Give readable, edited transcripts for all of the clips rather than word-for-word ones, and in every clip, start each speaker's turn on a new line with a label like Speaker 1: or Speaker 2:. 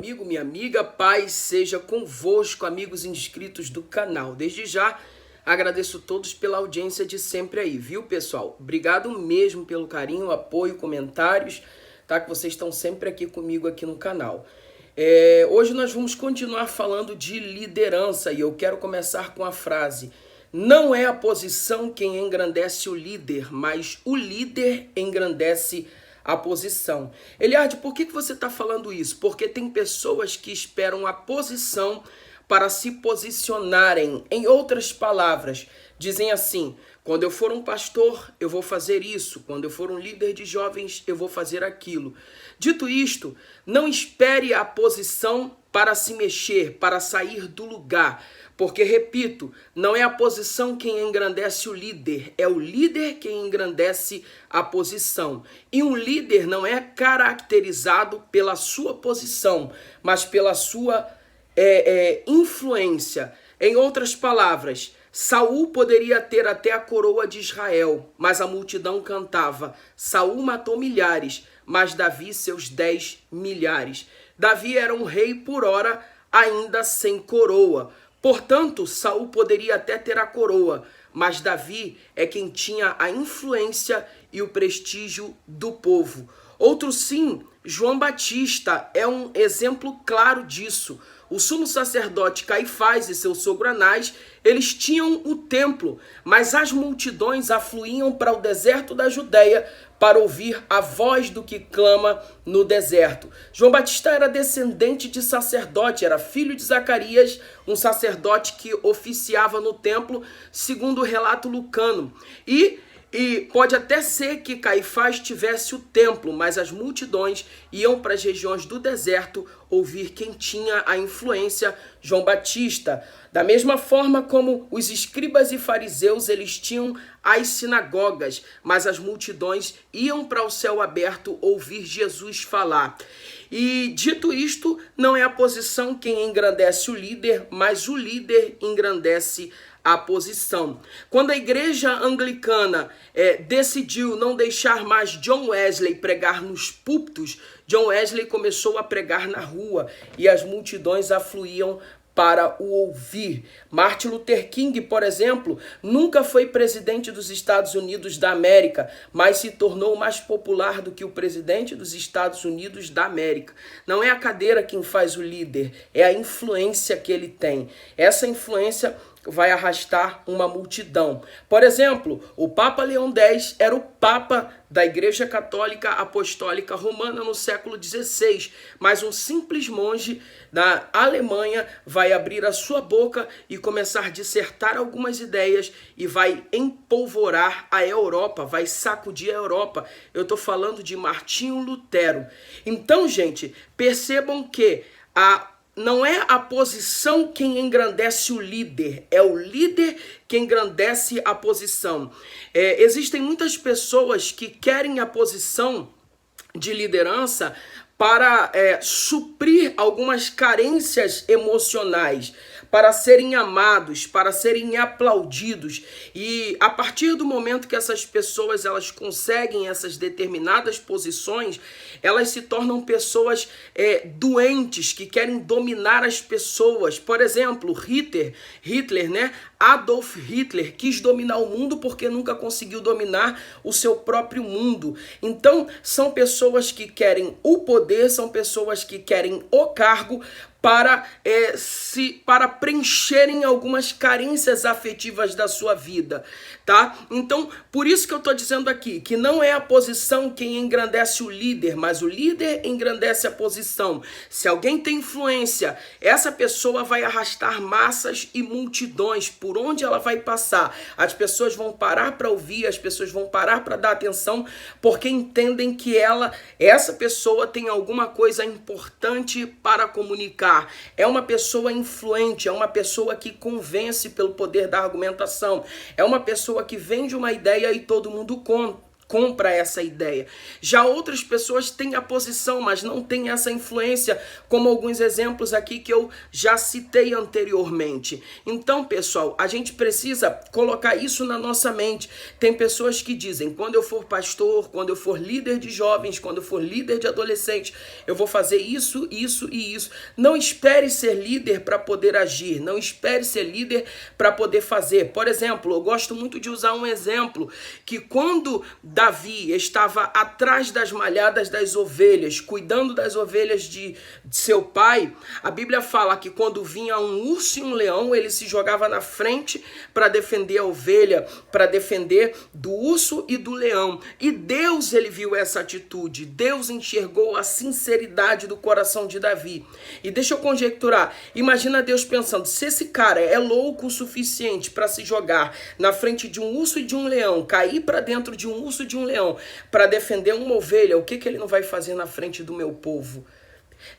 Speaker 1: amigo, minha amiga, paz seja convosco, amigos inscritos do canal. Desde já, agradeço a todos pela audiência de sempre aí, viu, pessoal? Obrigado mesmo pelo carinho, apoio, comentários, tá? Que vocês estão sempre aqui comigo aqui no canal. Hoje nós vamos continuar falando de liderança e eu quero começar com a frase: não é a posição quem engrandece o líder, mas o líder engrandece a posição. Eliade, por que você está falando isso? Porque tem pessoas que esperam a posição para se posicionarem. Em outras palavras, dizem assim: quando eu for um pastor, eu vou fazer isso. Quando eu for um líder de jovens, eu vou fazer aquilo. Dito isto, não espere a posição para se mexer, para sair do lugar. Porque, repito, não é a posição quem engrandece o líder, é o líder quem engrandece a posição. E um líder não é caracterizado pela sua posição, mas pela sua influência. Em outras palavras, Saul poderia ter até a coroa de Israel, mas a multidão cantava: Saul matou milhares, mas Davi seus 10 milhares. Davi era um rei por hora, ainda sem coroa. Portanto, Saul poderia até ter a coroa, mas Davi é quem tinha a influência e o prestígio do povo. Outro sim, João Batista é um exemplo claro disso. O sumo sacerdote Caifás e seu sogro Anás, eles tinham o templo, mas as multidões afluíam para o deserto da Judéia para ouvir a voz do que clama no deserto. João Batista era descendente de sacerdote, era filho de Zacarias, um sacerdote que oficiava no templo, segundo o relato lucano. E pode até ser que Caifás tivesse o templo, mas as multidões iam para as regiões do deserto ouvir quem tinha a influência, João Batista. Da mesma forma como os escribas e fariseus, eles tinham as sinagogas, mas as multidões iam para o céu aberto ouvir Jesus falar. E dito isto, não é a posição quem engrandece o líder, mas o líder engrandece a posição. Quando a igreja anglicana decidiu não deixar mais John Wesley pregar nos púlpitos, John Wesley começou a pregar na rua e as multidões afluíam para o ouvir. Martin Luther King, por exemplo, nunca foi presidente dos Estados Unidos da América, mas se tornou mais popular do que o presidente dos Estados Unidos da América. Não é a cadeira quem faz o líder, é a influência que ele tem. Essa influência vai arrastar uma multidão. Por exemplo, o Papa Leão X era o Papa da Igreja Católica Apostólica Romana no século XVI, mas um simples monge da Alemanha vai abrir a sua boca e começar a dissertar algumas ideias e vai empolvorar a Europa, vai sacudir a Europa. Eu estou falando de Martinho Lutero. Então, gente, percebam que não é a posição quem engrandece o líder, é o líder que engrandece a posição. Existem muitas pessoas que querem a posição de liderança para suprir algumas carências emocionais, para serem amados, para serem aplaudidos. E a partir do momento que essas pessoas elas conseguem essas determinadas posições, elas se tornam pessoas doentes, que querem dominar as pessoas. Por exemplo, Hitler, né? Adolf Hitler quis dominar o mundo porque nunca conseguiu dominar o seu próprio mundo. Então, são pessoas que querem o poder, são pessoas que querem o cargo para preencherem algumas carências afetivas da sua vida, tá? Então, por isso que eu tô dizendo aqui, que não é a posição quem engrandece o líder, mas o líder engrandece a posição. Se alguém tem influência, essa pessoa vai arrastar massas e multidões por onde ela vai passar. As pessoas vão parar para ouvir, as pessoas vão parar para dar atenção, porque entendem que essa pessoa tem alguma coisa importante para comunicar. É uma pessoa influente, é uma pessoa que convence pelo poder da argumentação, é uma pessoa que vende uma ideia e todo mundo compra essa ideia. Já outras pessoas têm a posição, mas não têm essa influência, como alguns exemplos aqui que eu já citei anteriormente. Então, pessoal, a gente precisa colocar isso na nossa mente. Tem pessoas que dizem, quando eu for pastor, quando eu for líder de jovens, quando eu for líder de adolescentes, eu vou fazer isso, isso e isso. Não espere ser líder para poder agir, não espere ser líder para poder fazer. Por exemplo, eu gosto muito de usar um exemplo, que quando Davi estava atrás das malhadas das ovelhas, cuidando das ovelhas de seu pai, a Bíblia fala que quando vinha um urso e um leão, ele se jogava na frente para defender a ovelha, para defender do urso e do leão. E Deus, ele viu essa atitude, Deus enxergou a sinceridade do coração de Davi. E deixa eu conjecturar, imagina Deus pensando, se esse cara é louco o suficiente para se jogar na frente de um urso e de um leão, cair para dentro de um urso e de um leão para defender uma ovelha, o que ele não vai fazer na frente do meu povo?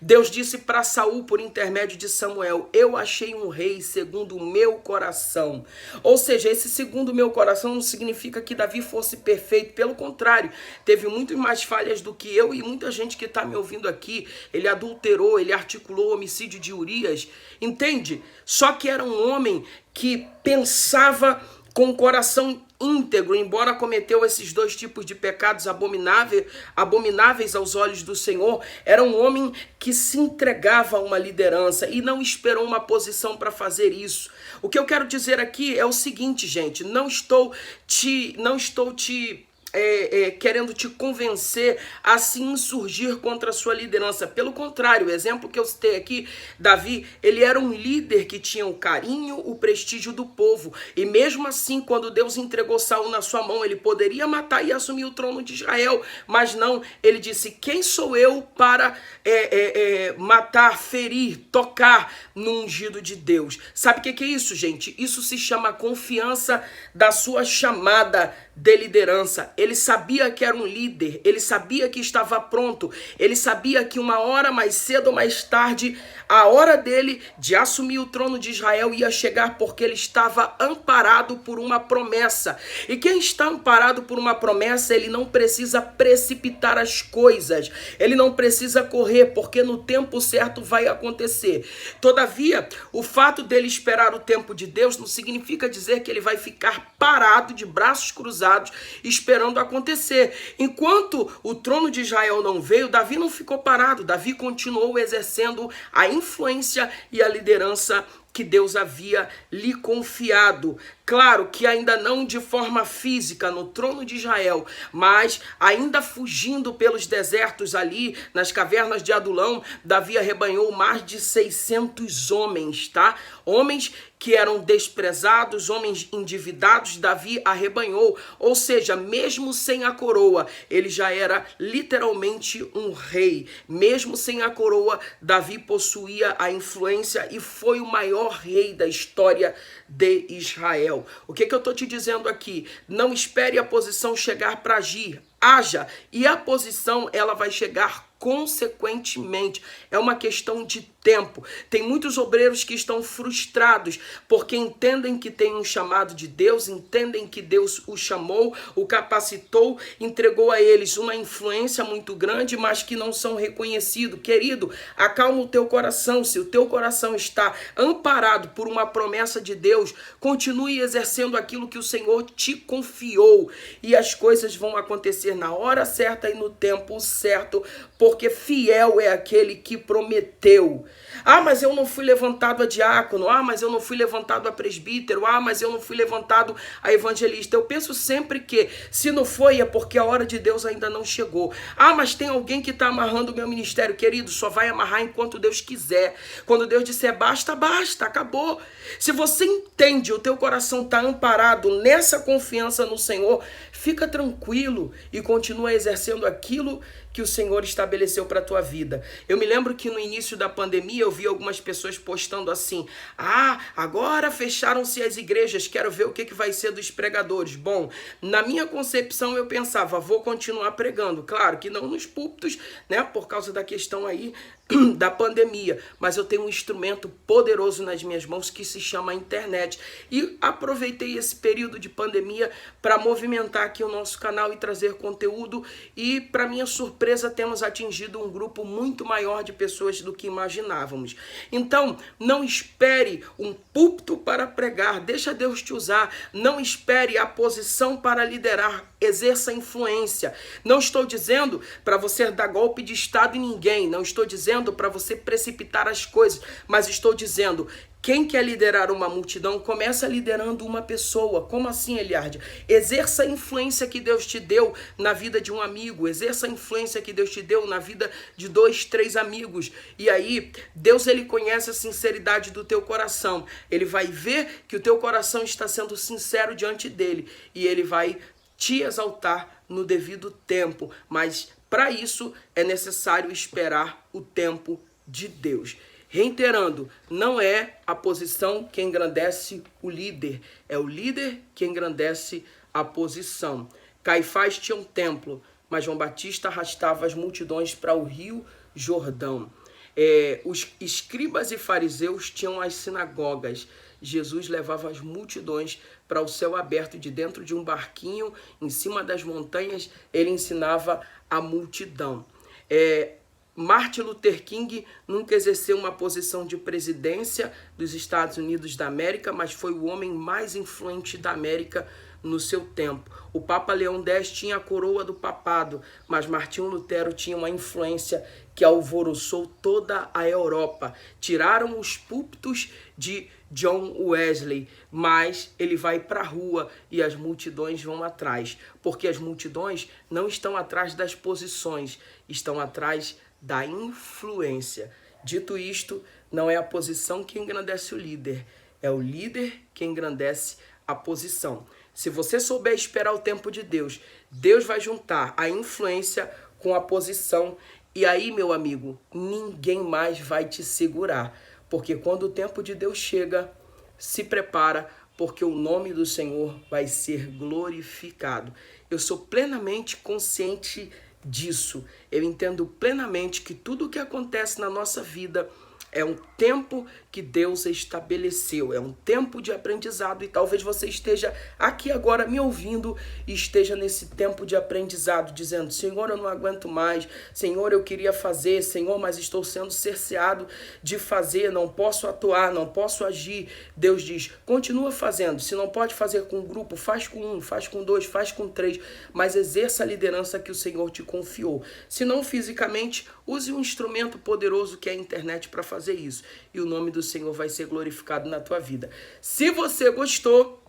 Speaker 1: Deus disse para Saul por intermédio de Samuel, eu achei um rei segundo o meu coração. Ou seja, esse segundo o meu coração não significa que Davi fosse perfeito, pelo contrário, teve muito mais falhas do que eu e muita gente que está me ouvindo aqui. Ele adulterou, ele articulou o homicídio de Urias, entende? Só que era um homem que pensava com o coração íntegro, embora cometeu esses dois tipos de pecados abomináveis aos olhos do Senhor, era um homem que se entregava a uma liderança e não esperou uma posição para fazer isso. O que eu quero dizer aqui é o seguinte, gente, não estou te querendo te convencer a se insurgir contra a sua liderança. Pelo contrário, o exemplo que eu citei aqui, Davi, ele era um líder que tinha o carinho, o prestígio do povo. E mesmo assim, quando Deus entregou Saul na sua mão, ele poderia matar e assumir o trono de Israel. Mas não, ele disse, quem sou eu para matar, ferir, tocar no ungido de Deus? Sabe o que é isso, gente? Isso se chama confiança da sua chamada de liderança. Ele sabia que era um líder, ele sabia que estava pronto, ele sabia que uma hora mais cedo ou mais tarde, a hora dele de assumir o trono de Israel ia chegar, porque ele estava amparado por uma promessa. E quem está amparado por uma promessa, ele não precisa precipitar as coisas, ele não precisa correr, porque no tempo certo vai acontecer. Todavia, o fato dele esperar o tempo de Deus não significa dizer que ele vai ficar parado de braços cruzados esperando acontecer. Enquanto o trono de Israel não veio, Davi não ficou parado. Davi continuou exercendo a influência e a liderança que Deus havia lhe confiado. Claro que ainda não de forma física no trono de Israel, mas ainda fugindo pelos desertos ali, nas cavernas de Adulão, Davi arrebanhou mais de 600 homens, tá? Homens que eram desprezados, homens endividados, Davi arrebanhou. Ou seja, mesmo sem a coroa, ele já era literalmente um rei. Mesmo sem a coroa, Davi possuía a influência e foi o maior rei da história de Israel. O que eu estou te dizendo aqui? Não espere a posição chegar para agir. Haja, e a posição ela vai chegar consequentemente. É uma questão de tempo. Tem muitos obreiros que estão frustrados porque entendem que tem um chamado de Deus, entendem que Deus o chamou, o capacitou, entregou a eles uma influência muito grande, mas que não são reconhecidos. Querido, acalma o teu coração. Se o teu coração está amparado por uma promessa de Deus, continue exercendo aquilo que o Senhor te confiou e as coisas vão acontecer na hora certa e no tempo certo, porque fiel é aquele que prometeu. Ah, mas eu não fui levantado a diácono. Ah, mas eu não fui levantado a presbítero. Ah, mas eu não fui levantado a evangelista. Eu penso sempre que se não foi é porque a hora de Deus ainda não chegou. Ah, mas tem alguém que está amarrando o meu ministério. Querido, só vai amarrar enquanto Deus quiser. Quando Deus disser basta, basta, acabou. Se você entende, o teu coração está amparado nessa confiança no Senhor, fica tranquilo e continua exercendo aquilo que o Senhor estabeleceu para a tua vida. Eu me lembro que no início da pandemia eu vi algumas pessoas postando assim: agora fecharam-se as igrejas, quero ver o que vai ser dos pregadores. Bom, na minha concepção eu pensava, vou continuar pregando. Claro que não nos púlpitos, né, por causa da questão aí da pandemia, mas eu tenho um instrumento poderoso nas minhas mãos que se chama internet, e aproveitei esse período de pandemia para movimentar aqui o nosso canal e trazer conteúdo, e para minha surpresa temos atingido um grupo muito maior de pessoas do que imaginávamos. Então, não espere um púlpito para pregar, deixa Deus te usar, não espere a posição para liderar, exerça influência. Não estou dizendo para você dar golpe de estado em ninguém, não estou dizendo para você precipitar as coisas, mas estou dizendo, quem quer liderar uma multidão, começa liderando uma pessoa. Como assim, Eliardi? Exerça a influência que Deus te deu na vida de um amigo, exerça a influência que Deus te deu na vida de 2, 3 amigos. E aí, Deus, ele conhece a sinceridade do teu coração. Ele vai ver que o teu coração está sendo sincero diante dele, e ele vai te exaltar no devido tempo, mas para isso é necessário esperar o tempo de Deus. Reiterando, não é a posição que engrandece o líder, é o líder que engrandece a posição. Caifás tinha um templo, mas João Batista arrastava as multidões para o rio Jordão. Os escribas e fariseus tinham as sinagogas. Jesus levava as multidões para o céu aberto, de dentro de um barquinho, em cima das montanhas, ele ensinava a multidão. Martin Luther King nunca exerceu uma posição de presidência dos Estados Unidos da América, mas foi o homem mais influente da América no seu tempo. O Papa Leão X tinha a coroa do papado, mas Martinho Lutero tinha uma influência que alvoroçou toda a Europa. Tiraram os púlpitos de John Wesley, mas ele vai para a rua e as multidões vão atrás, porque as multidões não estão atrás das posições, estão atrás da influência. Dito isto, não é a posição que engrandece o líder, é o líder que engrandece a posição. Se você souber esperar o tempo de Deus, Deus vai juntar a influência com a posição, e aí, meu amigo, ninguém mais vai te segurar, porque quando o tempo de Deus chega, se prepara, porque o nome do Senhor vai ser glorificado. Eu sou plenamente consciente disso. Eu entendo plenamente que tudo o que acontece na nossa vida é um tempo que Deus estabeleceu, é um tempo de aprendizado, e talvez você esteja aqui agora me ouvindo e esteja nesse tempo de aprendizado, dizendo: Senhor, eu não aguento mais, Senhor, eu queria fazer, Senhor, mas estou sendo cerceado de fazer, não posso atuar, não posso agir. Deus diz: continua fazendo, se não pode fazer com um grupo, faz com um, faz com 2, faz com 3, mas exerça a liderança que o Senhor te confiou. Se não fisicamente, use um instrumento poderoso que é a internet para fazer isso, e o nome do Senhor vai ser glorificado na tua vida. Se você gostou,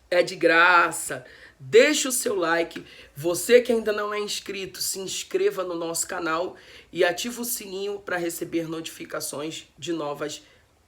Speaker 1: é de graça, deixa o seu like. Você que ainda não é inscrito, se inscreva no nosso canal e ativa o sininho para receber notificações de novas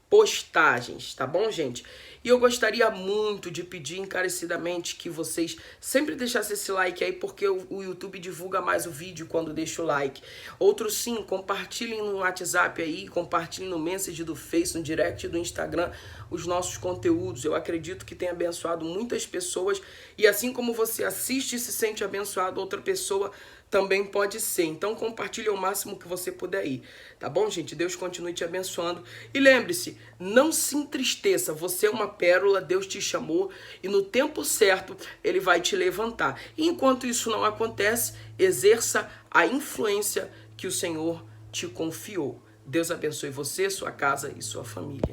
Speaker 1: postagens, tá bom, gente? E eu gostaria muito de pedir encarecidamente que vocês sempre deixassem esse like aí, porque o YouTube divulga mais o vídeo quando deixa o like. Outro sim, compartilhem no WhatsApp aí, compartilhem no Message do Face, no Direct do Instagram, os nossos conteúdos. Eu acredito que tem abençoado muitas pessoas, e assim como você assiste e se sente abençoado, outra pessoa também pode ser. Então compartilhe o máximo que você puder ir, tá bom, gente? Deus continue te abençoando. E lembre-se, não se entristeça, você é uma pérola, Deus te chamou, e no tempo certo Ele vai te levantar. E enquanto isso não acontece, exerça a influência que o Senhor te confiou. Deus abençoe você, sua casa e sua família.